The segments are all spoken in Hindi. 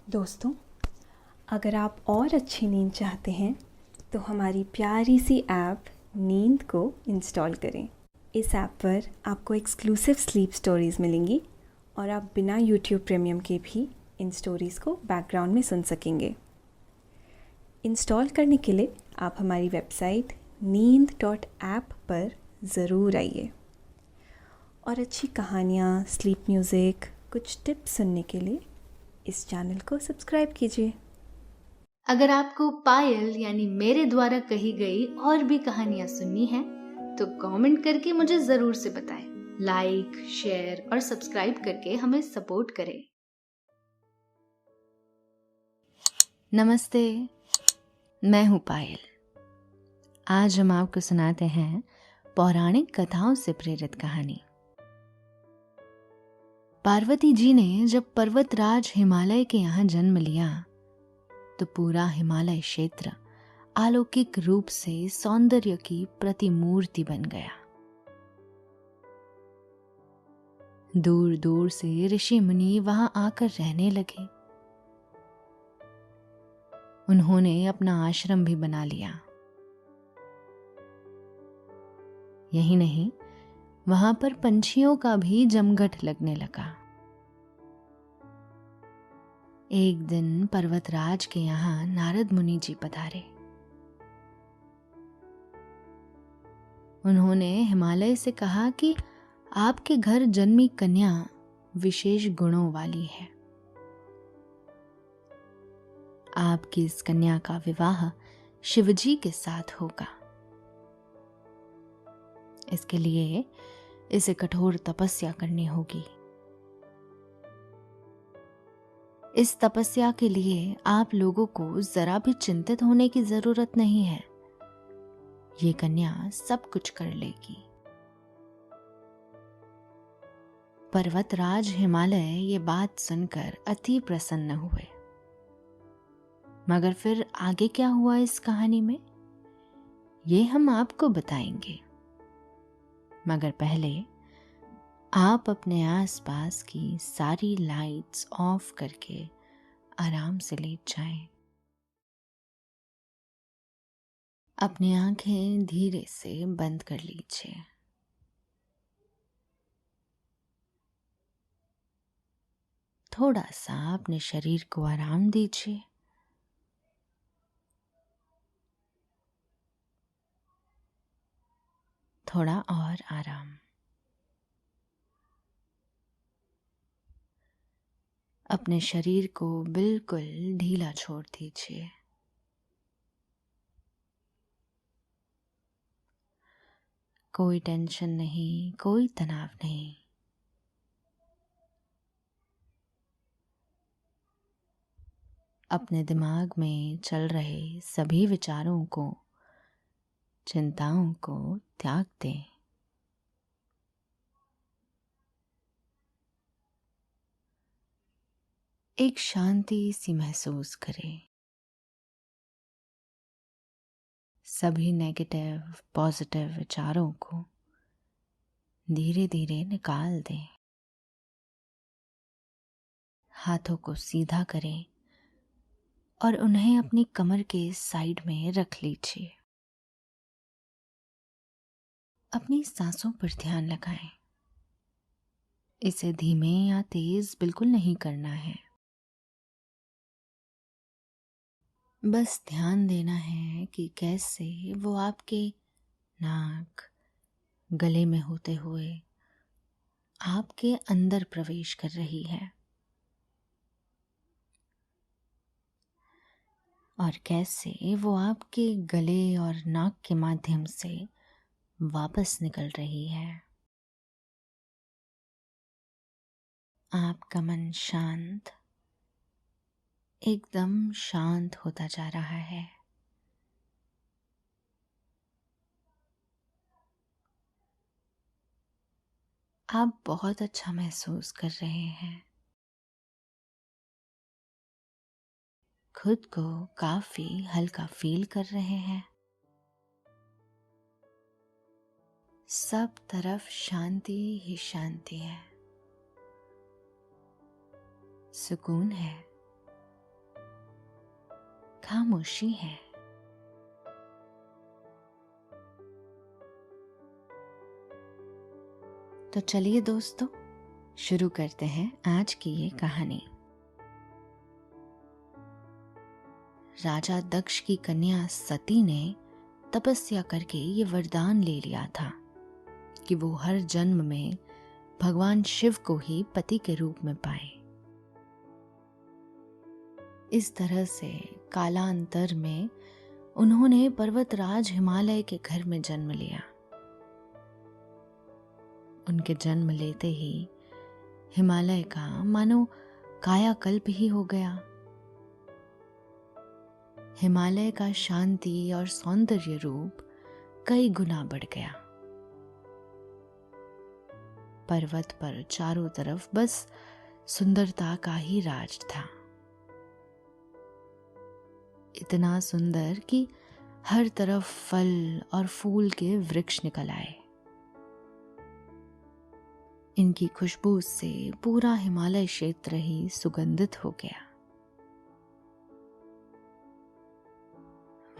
दोस्तों, अगर आप और अच्छी नींद चाहते हैं तो हमारी प्यारी सी ऐप नींद को इंस्टॉल करें। इस ऐप पर आपको एक्सक्लूसिव स्लीप स्टोरीज़ मिलेंगी और आप बिना यूट्यूब प्रीमियम के भी इन स्टोरीज़ को बैकग्राउंड में सुन सकेंगे। इंस्टॉल करने के लिए आप हमारी वेबसाइट neend.app पर ज़रूर आइए और अच्छी कहानियाँ, स्लीप म्यूज़िक, कुछ टिप्स सुनने के लिए इस चैनल को सब्सक्राइब कीजिए। अगर आपको पायल यानी मेरे द्वारा कही गई और भी कहानियां सुननी है तो कमेंट करके मुझे जरूर से बताएं। लाइक, शेयर और सब्सक्राइब करके हमें सपोर्ट करें। नमस्ते, मैं हूँ पायल। आज हम आपको सुनाते हैं पौराणिक कथाओं से प्रेरित कहानी। पार्वती जी ने जब पर्वतराज हिमालय के यहाँ जन्म लिया तो पूरा हिमालय क्षेत्र अलौकिक रूप से सौंदर्य की प्रतिमूर्ति बन गया। दूर दूर से ऋषि मुनि वहां आकर रहने लगे। उन्होंने अपना आश्रम भी बना लिया। यही नहीं, वहां पर पंछियों का भी जमघट लगने लगा। एक दिन पर्वतराज के यहाँ नारद मुनि जी पधारे। उन्होंने हिमालय से कहा कि आपके घर जन्मी कन्या विशेष गुणों वाली है। आपकी इस कन्या का विवाह शिवजी के साथ होगा। इसके लिए इसे कठोर तपस्या करनी होगी। इस तपस्या के लिए आप लोगों को जरा भी चिंतित होने की जरूरत नहीं है। ये कन्या सब कुछ कर लेगी। पर्वतराज हिमालय ये बात सुनकर अति प्रसन्न हुए। मगर फिर आगे क्या हुआ इस कहानी में, ये हम आपको बताएंगे। मगर पहले आप अपने आसपास की सारी लाइट्स ऑफ करके आराम से लेट जाएं। अपनी आंखें धीरे से बंद कर लीजिए। थोड़ा सा अपने शरीर को आराम दीजिए। थोड़ा और आराम। अपने शरीर को बिल्कुल ढीला छोड़ दीजिए। कोई टेंशन नहीं, कोई तनाव नहीं। अपने दिमाग में चल रहे सभी विचारों को, चिंताओं को त्याग दें। एक शांति सी महसूस करें। सभी नेगेटिव पॉजिटिव विचारों को धीरे धीरे निकाल दें। हाथों को सीधा करें और उन्हें अपनी कमर के साइड में रख लीजिए। अपनी सांसों पर ध्यान लगाएं। इसे धीमे या तेज बिल्कुल नहीं करना है। बस ध्यान देना है कि कैसे वो आपके नाक, गले में होते हुए आपके अंदर प्रवेश कर रही है और कैसे वो आपके गले और नाक के माध्यम से वापस निकल रही है। आपका मन शांत, एकदम शांत होता जा रहा है। आप बहुत अच्छा महसूस कर रहे हैं। खुद को काफी हल्का फील कर रहे हैं। सब तरफ शांति ही शांति है, सुकून है। खामोशी है। तो चलिए दोस्तों, शुरू करते हैं आज की ये कहानी। राजा दक्ष की कन्या सती ने तपस्या करके ये वरदान ले लिया था कि वो हर जन्म में भगवान शिव को ही पति के रूप में पाए। इस तरह से कालांतर में उन्होंने पर्वतराज हिमालय के घर में जन्म लिया। उनके जन्म लेते ही हिमालय का मानो कायाकल्प ही हो गया। हिमालय का शांति और सौंदर्य रूप कई गुना बढ़ गया। पर्वत पर चारों तरफ बस सुंदरता का ही राज था। इतना सुंदर कि हर तरफ फल और फूल के वृक्ष निकल आए। इनकी खुशबू से पूरा हिमालय क्षेत्र ही सुगंधित हो गया।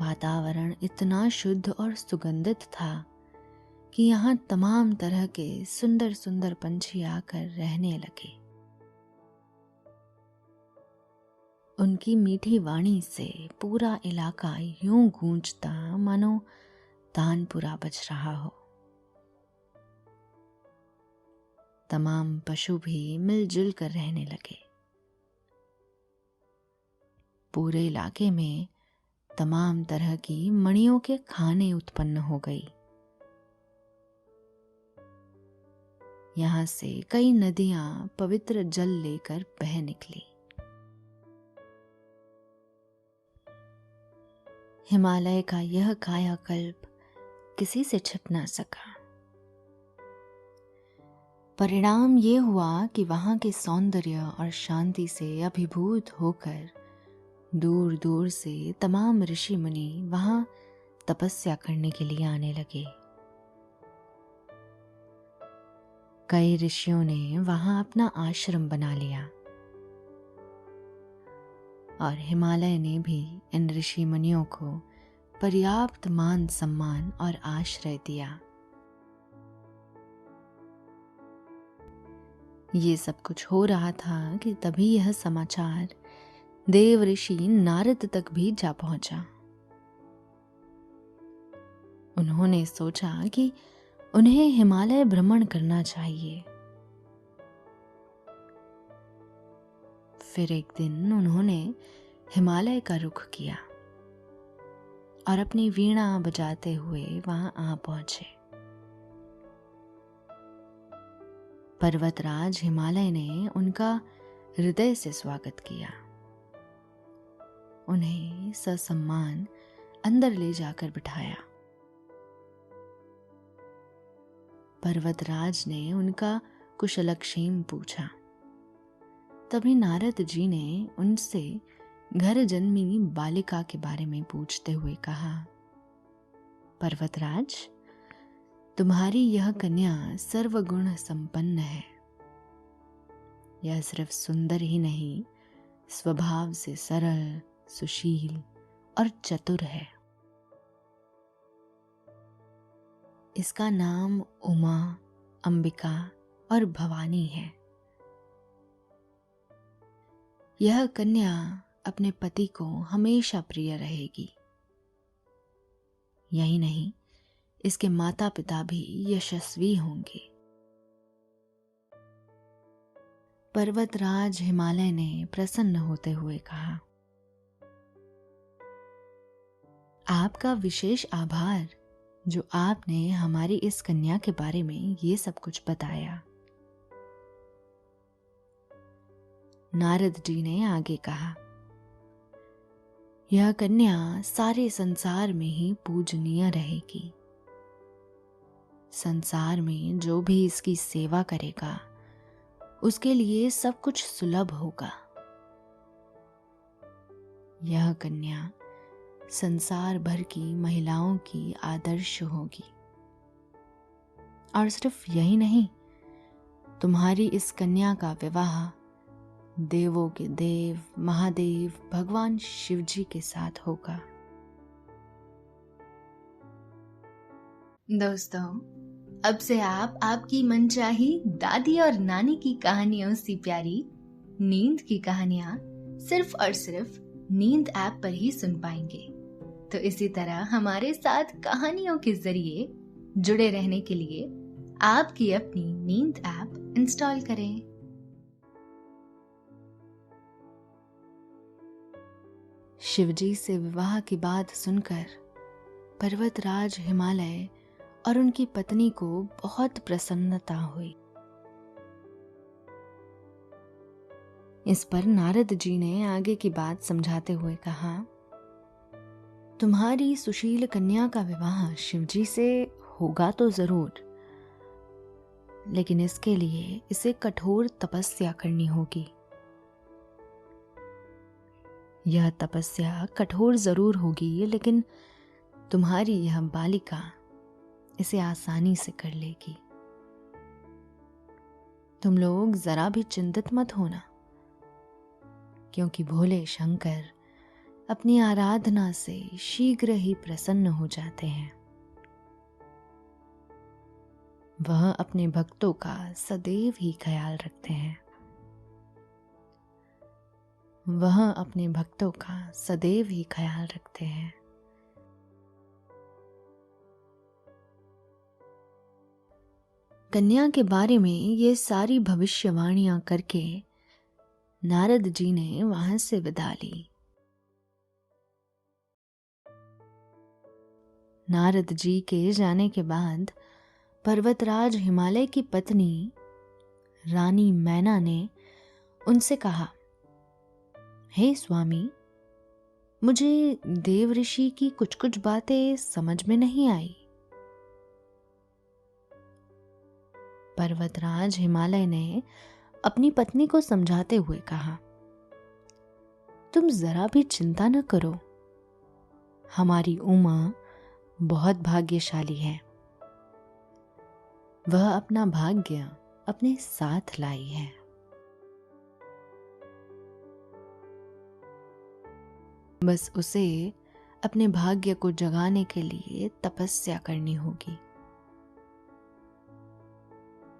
वातावरण इतना शुद्ध और सुगंधित था कि यहाँ तमाम तरह के सुंदर सुंदर पंछी आकर रहने लगे। उनकी मीठी वाणी से पूरा इलाका यूं गूंजता मानो तानपुरा बज रहा हो। तमाम पशु भी मिलजुल कर रहने लगे। पूरे इलाके में तमाम तरह की मणियों के खाने उत्पन्न हो गई। यहाँ से कई नदियां पवित्र जल लेकर बह निकली। हिमालय का यह कायाकल्प किसी से छिप ना सका। परिणाम ये हुआ कि वहां के सौंदर्य और शांति से अभिभूत होकर दूर दूर से तमाम ऋषि मुनि वहां तपस्या करने के लिए आने लगे। कई ऋषियों ने वहां अपना आश्रम बना लिया और हिमालय ने भी इन ऋषि मुनियों को पर्याप्त मान सम्मान और आश्रय दिया। ये सब कुछ हो रहा था कि तभी यह समाचार देव ऋषि नारद तक भी जा पहुंचा। उन्होंने सोचा कि उन्हें हिमालय भ्रमण करना चाहिए। फिर एक दिन उन्होंने हिमालय का रुख किया और अपनी वीणा बजाते हुए वहां आ पहुंचे। पर्वतराज हिमालय ने उनका हृदय से स्वागत किया। उन्हें ससम्मान अंदर ले जाकर बिठाया। पर्वतराज ने उनका कुशलक्षेम पूछा। तभी नारद जी ने उनसे घर जन्मी बालिका के बारे में पूछते हुए कहा, पर्वतराज, तुम्हारी यह कन्या सर्वगुण संपन्न है। यह सिर्फ सुंदर ही नहीं, स्वभाव से सरल, सुशील और चतुर है। इसका नाम उमा, अंबिका और भवानी है। यह कन्या अपने पति को हमेशा प्रिय रहेगी। यही नहीं, इसके माता पिता भी यशस्वी होंगे। पर्वतराज हिमालय ने प्रसन्न होते हुए कहा, आपका विशेष आभार जो आपने हमारी इस कन्या के बारे में ये सब कुछ बताया। नारद जी ने आगे कहा, यह कन्या सारे संसार में ही पूजनीय रहेगी। संसार में जो भी इसकी सेवा करेगा उसके लिए सब कुछ सुलभ होगा। यह कन्या संसार भर की महिलाओं की आदर्श होगी। और सिर्फ यही नहीं, तुम्हारी इस कन्या का विवाह देवों के देव महादेव भगवान शिव जी के साथ होगा। दोस्तों, अब से आप आपकी मनचाही दादी और नानी की कहानियों से प्यारी नींद की कहानियां सिर्फ और सिर्फ नींद ऐप पर ही सुन पाएंगे। तो इसी तरह हमारे साथ कहानियों के जरिए जुड़े रहने के लिए आपकी अपनी नींद ऐप इंस्टॉल करें। शिवजी से विवाह की बात सुनकर पर्वतराज हिमालय और उनकी पत्नी को बहुत प्रसन्नता हुई। इस पर नारद जी ने आगे की बात समझाते हुए कहा, तुम्हारी सुशील कन्या का विवाह शिवजी से होगा तो जरूर, लेकिन इसके लिए इसे कठोर तपस्या करनी होगी। यह तपस्या कठोर जरूर होगी, लेकिन तुम्हारी यह बालिका इसे आसानी से कर लेगी। तुम लोग जरा भी चिंतित मत होना, क्योंकि भोले शंकर अपनी आराधना से शीघ्र ही प्रसन्न हो जाते हैं। वह अपने भक्तों का सदैव ही ख्याल रखते हैं। वह अपने भक्तों का सदैव ही ख्याल रखते हैं। कन्या के बारे में ये सारी भविष्यवाणियां करके नारद जी ने वहां से विदा ली। नारद जी के जाने के बाद पर्वतराज हिमालय की पत्नी रानी मैना ने उनसे कहा, हे स्वामी, मुझे देव ऋषि की कुछ कुछ बातें समझ में नहीं आई। पर्वतराज हिमालय ने अपनी पत्नी को समझाते हुए कहा, तुम जरा भी चिंता न करो, हमारी उमा बहुत भाग्यशाली है। वह अपना भाग्य अपने साथ लाई है। बस उसे अपने भाग्य को जगाने के लिए तपस्या करनी होगी।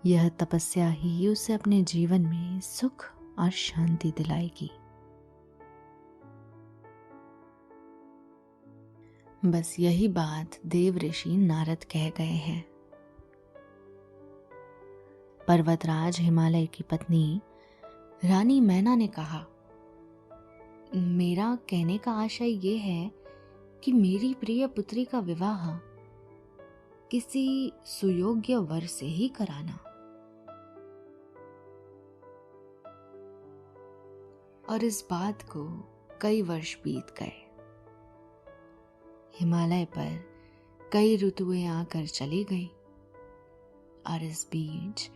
यह तपस्या ही उसे अपने जीवन में सुख और शांति दिलाएगी। बस यही बात देव ऋषि नारद कह गए हैं। पर्वतराज हिमालय की पत्नी रानी मैना ने कहा, मेरा कहने का आशय ये है कि मेरी प्रिय पुत्री का विवाह किसी सुयोग्य वर से ही कराना। और इस बात को कई वर्ष बीत गए। हिमालय पर कई ऋतुएं आकर चली गई और इस बीच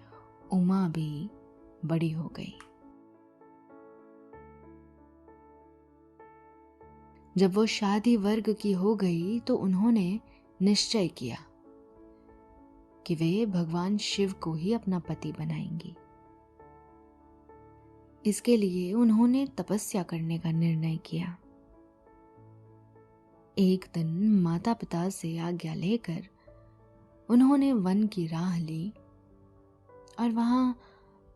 उमा भी बड़ी हो गई। जब वो शादी वर्ग की हो गई तो उन्होंने निश्चय किया कि वे भगवान शिव को ही अपना पति बनाएंगी। इसके लिए उन्होंने तपस्या करने का निर्णय किया। एक दिन माता पिता से आज्ञा लेकर उन्होंने वन की राह ली और वहां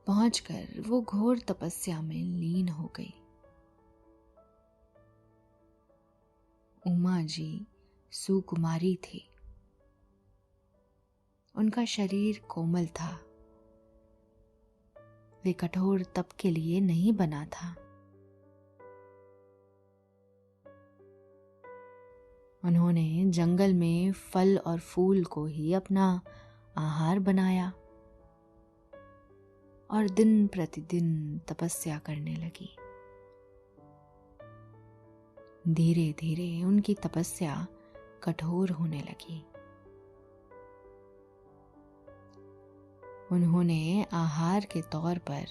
पहुंचकर वो घोर तपस्या में लीन हो गई। उमा जी सुकुमारी थी। उनका शरीर कोमल था। वे कठोर तप के लिए नहीं बना था। उन्होंने जंगल में फल और फूल को ही अपना आहार बनाया और दिन प्रतिदिन तपस्या करने लगी। धीरे धीरे उनकी तपस्या कठोर होने लगी। उन्होंने आहार के तौर पर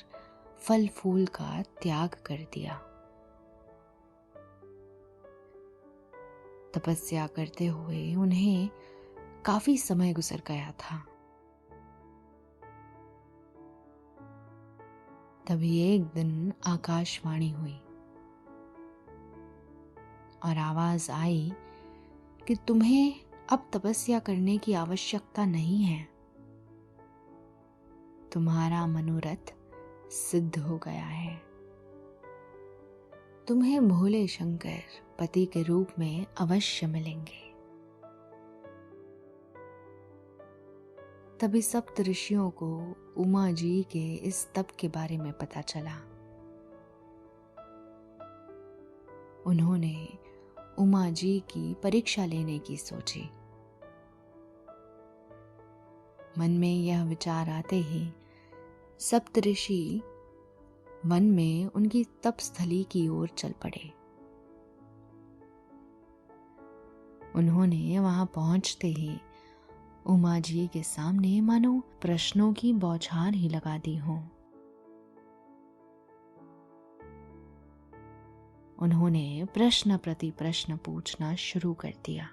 फल फूल का त्याग कर दिया। तपस्या करते हुए उन्हें काफी समय गुजर गया था। तभी एक दिन आकाशवाणी हुई और आवाज आई कि तुम्हें अब तपस्या करने की आवश्यकता नहीं है। तुम्हारा मनोरथ सिद्ध हो गया है। तुम्हें भोले शंकर पति के रूप में अवश्य मिलेंगे। तभी सप्त ऋषियों को उमा जी के इस तप के बारे में पता चला। उन्होंने उमा जी की परीक्षा लेने की सोची। मन में यह विचार आते ही सप्तऋषि वन में उनकी तपस्थली की ओर चल पड़े। उन्होंने वहां पहुंचते ही उमा जी के सामने मानो प्रश्नों की बौछार ही लगा दी हो। उन्होंने प्रश्न प्रति प्रश्न पूछना शुरू कर दिया।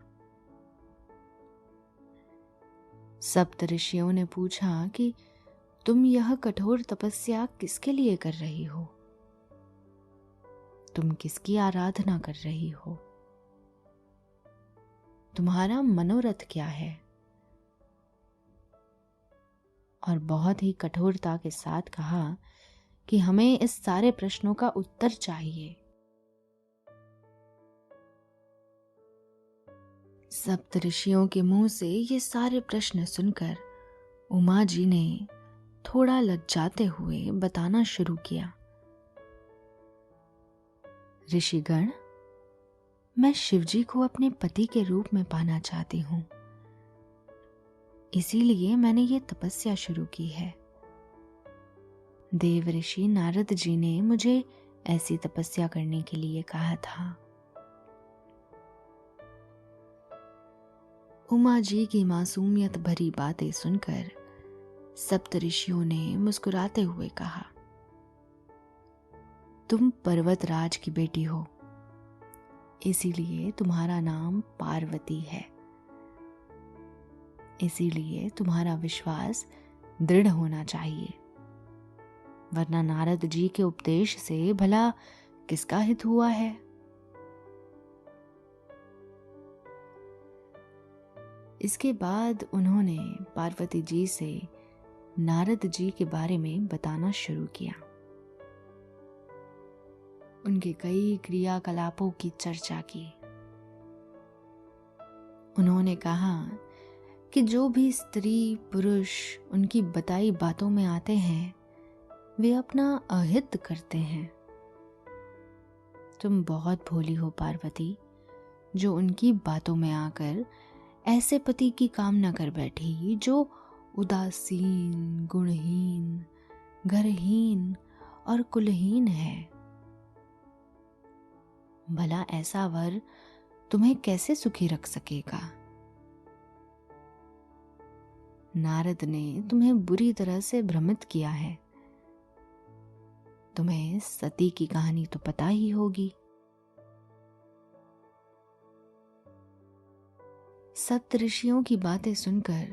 सप्त ऋषियों ने पूछा कि तुम यह कठोर तपस्या किसके लिए कर रही हो? तुम किसकी आराधना कर रही हो? तुम्हारा मनोरथ क्या है? और बहुत ही कठोरता के साथ कहा कि हमें इस सारे प्रश्नों का उत्तर चाहिए। सप्त ऋषियों के मुंह से ये सारे प्रश्न सुनकर उमा जी ने थोड़ा लज्जाते हुए बताना शुरू किया। ऋषिगण, मैं शिवजी को अपने पति के रूप में पाना चाहती हूं। इसीलिए मैंने ये तपस्या शुरू की है। देव ऋषि नारद जी ने मुझे ऐसी तपस्या करने के लिए कहा था। उमा जी की मासूमियत भरी बातें सुनकर सप्त ऋषियों ने मुस्कुराते हुए कहा, तुम पर्वतराज की बेटी हो, इसीलिए तुम्हारा नाम पार्वती है। इसीलिए तुम्हारा विश्वास दृढ़ होना चाहिए, वरना नारद जी के उपदेश से भला किसका हित हुआ है? इसके बाद उन्होंने पार्वती जी से नारद जी के बारे में बताना शुरू किया। उनके कई क्रियाकलापों की चर्चा की। उन्होंने कहा कि जो भी स्त्री पुरुष उनकी बताई बातों में आते हैं वे अपना अहित करते हैं। तुम बहुत भोली हो पार्वती, जो उनकी बातों में आकर ऐसे पति की कामना कर बैठी जो उदासीन, गुणहीन, घरहीन और कुलहीन है। भला ऐसा वर तुम्हें कैसे सुखी रख सकेगा? नारद ने तुम्हें बुरी तरह से भ्रमित किया है। तुम्हें सती की कहानी तो पता ही होगी। सप्त ऋषियों की बातें सुनकर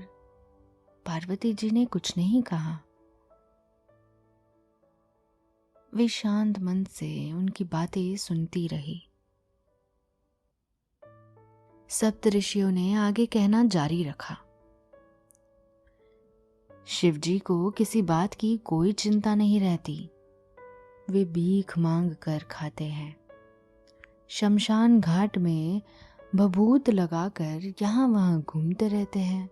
पार्वती जी ने कुछ नहीं कहा। वे शांत मन से उनकी बातें सुनती रही। सप्त ऋषियों ने आगे कहना जारी रखा। शिवजी को किसी बात की कोई चिंता नहीं रहती। वे भीख मांग कर खाते हैं। शमशान घाट में भभूत लगाकर यहां वहां घूमते रहते हैं।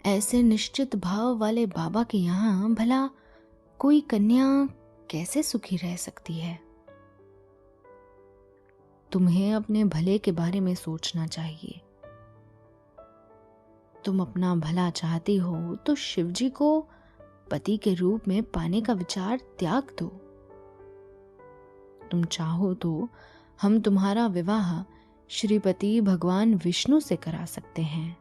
ऐसे निश्चित भाव वाले बाबा के यहां भला कोई कन्या कैसे सुखी रह सकती है? तुम्हें अपने भले के बारे में सोचना चाहिए। तुम अपना भला चाहती हो तो शिवजी को पति के रूप में पाने का विचार त्याग दो। तुम चाहो तो हम तुम्हारा विवाह श्रीपति भगवान विष्णु से करा सकते हैं।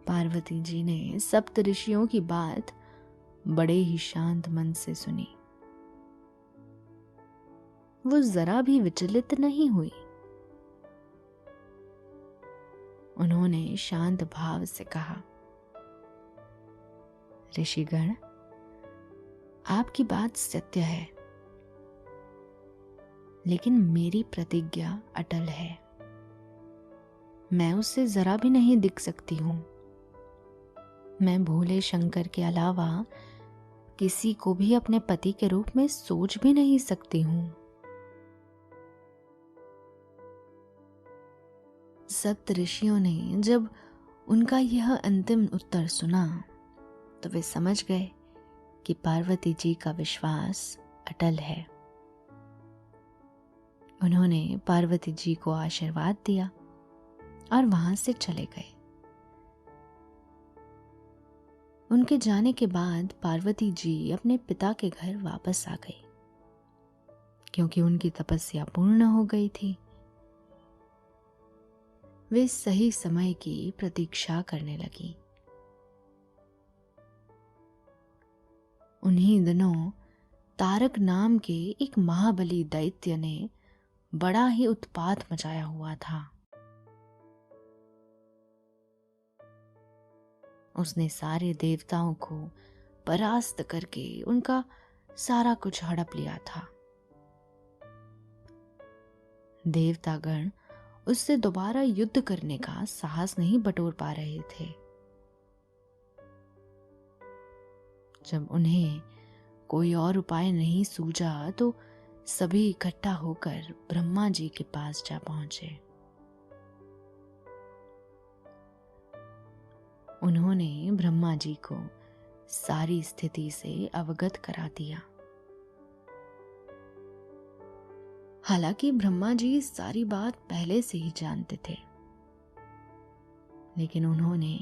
पार्वती जी ने सप्त ऋषियों की बात बड़े ही शांत मन से सुनी। वो जरा भी विचलित नहीं हुई। उन्होंने शांत भाव से कहा, ऋषिगण, आपकी बात सत्य है, लेकिन मेरी प्रतिज्ञा अटल है। मैं उससे जरा भी नहीं दिख सकती हूं। मैं भोले शंकर के अलावा किसी को भी अपने पति के रूप में सोच भी नहीं सकती हूं। सप्त ऋषियों ने जब उनका यह अंतिम उत्तर सुना तो वे समझ गए कि पार्वती जी का विश्वास अटल है। उन्होंने पार्वती जी को आशीर्वाद दिया और वहां से चले गए। उनके जाने के बाद पार्वती जी अपने पिता के घर वापस आ गई, क्योंकि उनकी तपस्या पूर्ण हो गई थी। वे सही समय की प्रतीक्षा करने लगी। उन्हीं दिनों तारक नाम के एक महाबली दैत्य ने बड़ा ही उत्पात मचाया हुआ था। उसने सारे देवताओं को परास्त करके उनका सारा कुछ हड़प लिया था। देवतागण उससे दोबारा युद्ध करने का साहस नहीं बटोर पा रहे थे। जब उन्हें कोई और उपाय नहीं सूझा तो सभी इकट्ठा होकर ब्रह्मा जी के पास जा पहुंचे। उन्होंने ब्रह्मा जी को सारी स्थिति से अवगत करा दिया। हालांकि ब्रह्मा जी सारी बात पहले से ही जानते थे, लेकिन उन्होंने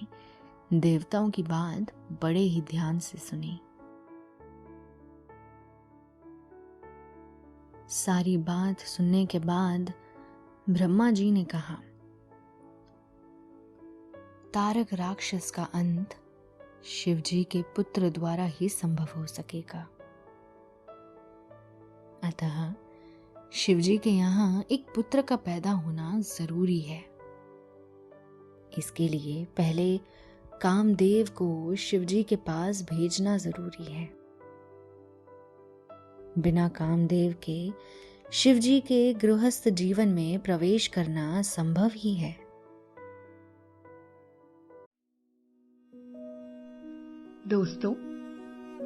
देवताओं की बात बड़े ही ध्यान से सुनी। सारी बात सुनने के बाद ब्रह्मा जी ने कहा, तारक राक्षस का अंत शिव जी के पुत्र द्वारा ही संभव हो सकेगा। अतः शिव जी के यहाँ एक पुत्र का पैदा होना जरूरी है। इसके लिए पहले कामदेव को शिव जी के पास भेजना जरूरी है। बिना कामदेव के शिव जी के गृहस्थ जीवन में प्रवेश करना संभव ही है। दोस्तों,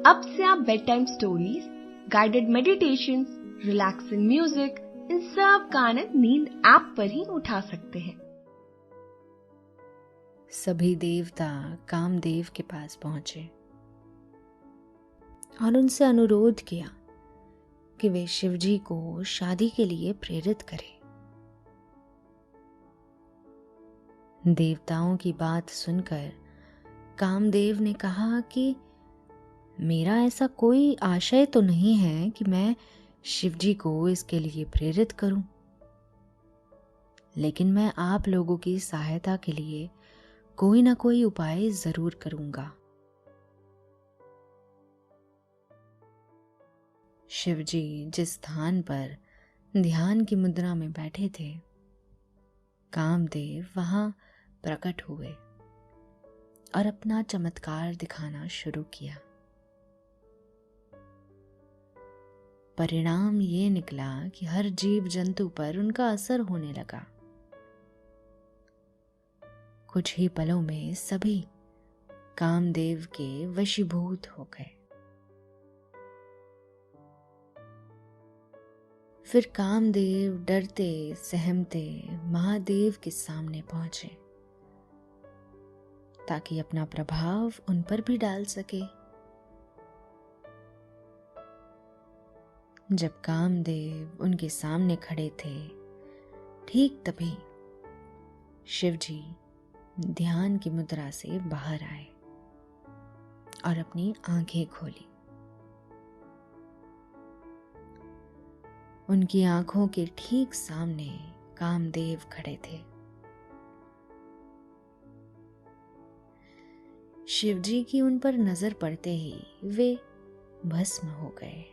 अब से आप bedtime stories, guided meditations, relaxing music, इन सब का आनंद नींद ऐप पर ही उठा सकते हैं। सभी देवता कामदेव के पास पहुंचे और उनसे अनुरोध किया कि वे शिव जी को शादी के लिए प्रेरित करें। देवताओं की बात सुनकर कामदेव ने कहा कि मेरा ऐसा कोई आशय तो नहीं है कि मैं शिव जी को इसके लिए प्रेरित करूं, लेकिन मैं आप लोगों की सहायता के लिए कोई ना कोई उपाय जरूर करूंगा। शिव जी जिस स्थान पर ध्यान की मुद्रा में बैठे थे, कामदेव वहां प्रकट हुए और अपना चमत्कार दिखाना शुरू किया। परिणाम ये निकला कि हर जीव जंतु पर उनका असर होने लगा। कुछ ही पलों में सभी कामदेव के वशीभूत हो गए। फिर कामदेव डरते सहमते महादेव के सामने पहुंचे ताकि अपना प्रभाव उन पर भी डाल सके। जब कामदेव उनके सामने खड़े थे, ठीक तभी शिव जी ध्यान की मुद्रा से बाहर आए और अपनी आंखें खोली। उनकी आंखों के ठीक सामने कामदेव खड़े थे। शिव जी की उन पर नजर पड़ते ही वे भस्म हो गए।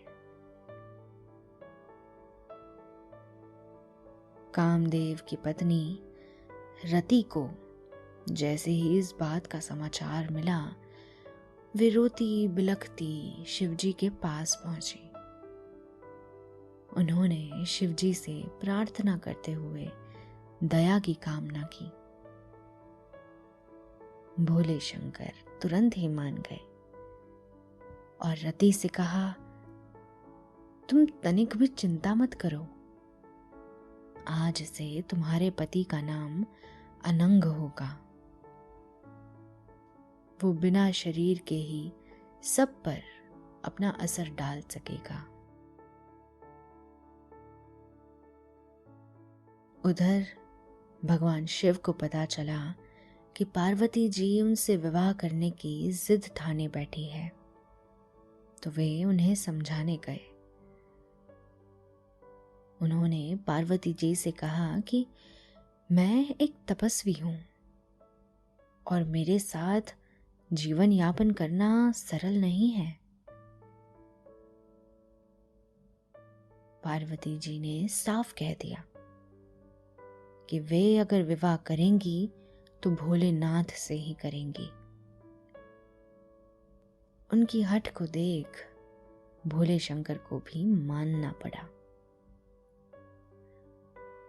कामदेव की पत्नी रति को जैसे ही इस बात का समाचार मिला, वे रोती बिलखती शिवजी के पास पहुंची। उन्होंने शिवजी से प्रार्थना करते हुए दया की कामना की। भोले शंकर तुरंत ही मान गए और रति से कहा, तुम तनिक भी चिंता मत करो, आज से तुम्हारे पति का नाम अनंग होगा। वो बिना शरीर के ही सब पर अपना असर डाल सकेगा। उधर भगवान शिव को पता चला कि पार्वती जी उनसे विवाह करने की जिद ठाने बैठी है, तो वे उन्हें समझाने गए। उन्होंने पार्वती जी से कहा कि मैं एक तपस्वी हूं और मेरे साथ जीवन यापन करना सरल नहीं है। पार्वती जी ने साफ कह दिया कि वे अगर विवाह करेंगी तो भोलेनाथ से ही करेंगी। उनकी हठ को देख भोले शंकर को भी मानना पड़ा।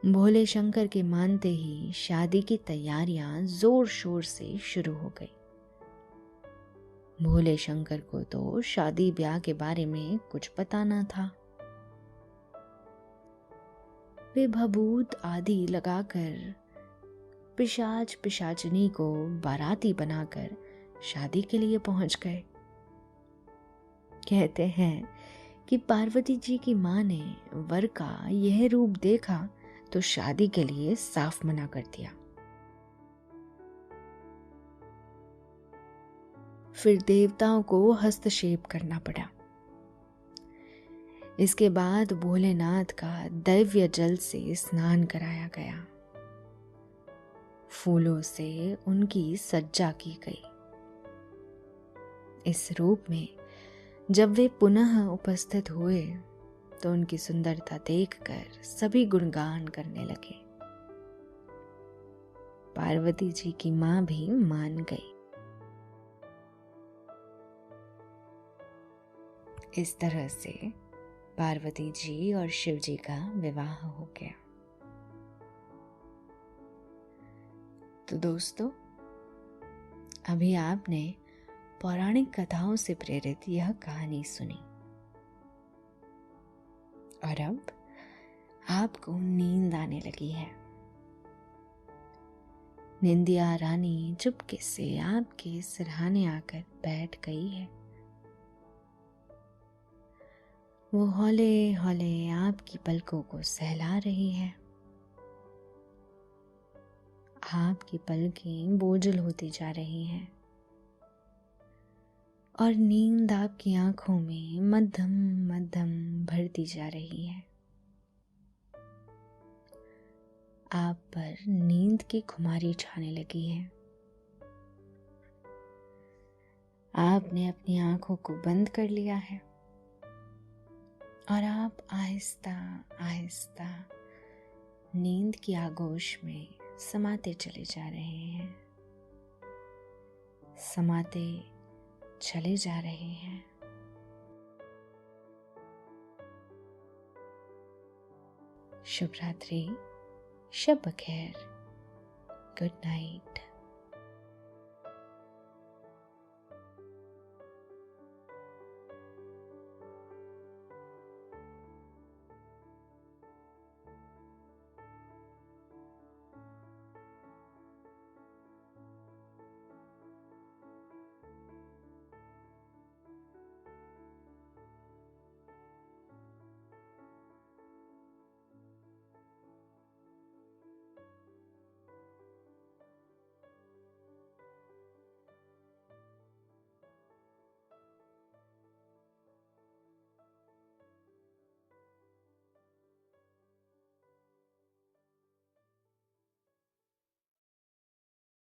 भोले शंकर के मानते ही शादी की तैयारियां जोर शोर से शुरू हो गई। भोले शंकर को तो शादी ब्याह के बारे में कुछ पता न था। वे भभूत आदि लगाकर पिशाच पिशाचनी को बाराती बनाकर शादी के लिए पहुंच गए। कहते हैं कि पार्वती जी की मां ने वर का यह रूप देखा तो शादी के लिए साफ मना कर दिया। फिर देवताओं को हस्तक्षेप करना पड़ा। इसके बाद भोलेनाथ का दैव्य जल से स्नान कराया गया। फूलों से उनकी सज्जा की गई। इस रूप में जब वे पुनः उपस्थित हुए तो उनकी सुंदरता देखकर सभी गुणगान करने लगे। पार्वती जी की मां भी मान गई। इस तरह से पार्वती जी और शिव जी का विवाह हो गया। तो दोस्तों, अभी आपने पौराणिक कथाओं से प्रेरित यह कहानी सुनी और अब आपको नींद आने लगी है। निंदिया रानी चुपके से आपके सिरहाने आकर बैठ गई है। वो हौले हौले आपकी पलकों को सहला रही है। आपकी पलकें बोझल होती जा रही हैं और नींद आपकी आंखों में मध्यम मध्यम भरती जा रही है। आप पर नींद की खुमारी छाने लगी है। आपने अपनी आंखों को बंद कर लिया है और आप आहिस्ता आहिस्ता नींद की आगोश में समाते चले जा रहे हैं, समाते चले जा रहे हैं। शुभ रात्रि, शब बखैर, गुड नाइट।